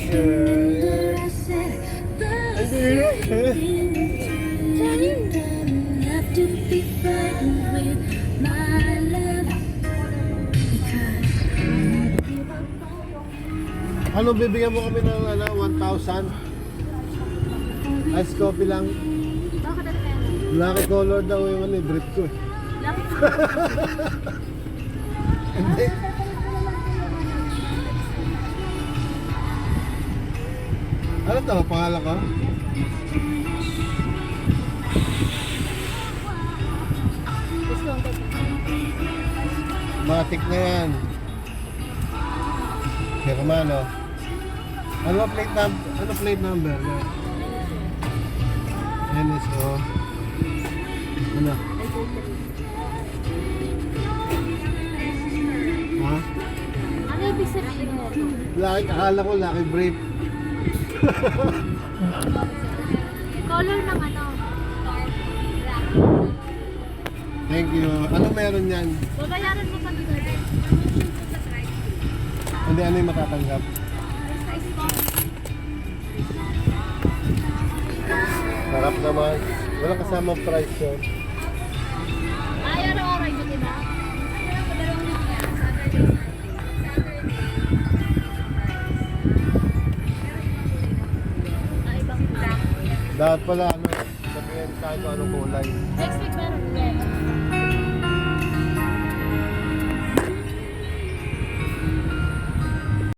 Ano, bibigyan mo kami ng 1,000? Ice coffee lang. Bakit ano kaya? Lucky color daw yung drip ko eh. Lucky Hindi. Ano to? Pangalan ko? discounted. Matik na yan. Hermano. Ano plate number? NSO. Ano? Ha? Ano ibig sabihin mo? Akala ko lucky brief. Color ng ano? Thank you. Ano meron yan? Babayaran mo pag deliver. Hindi, ano yung matatanggap? Sarap naman. Wala kasama price yun. Ay, araw-araw ito, diba? Ay, ibang Dapat pala, sabihin tayo kung anong kulay. next week meron.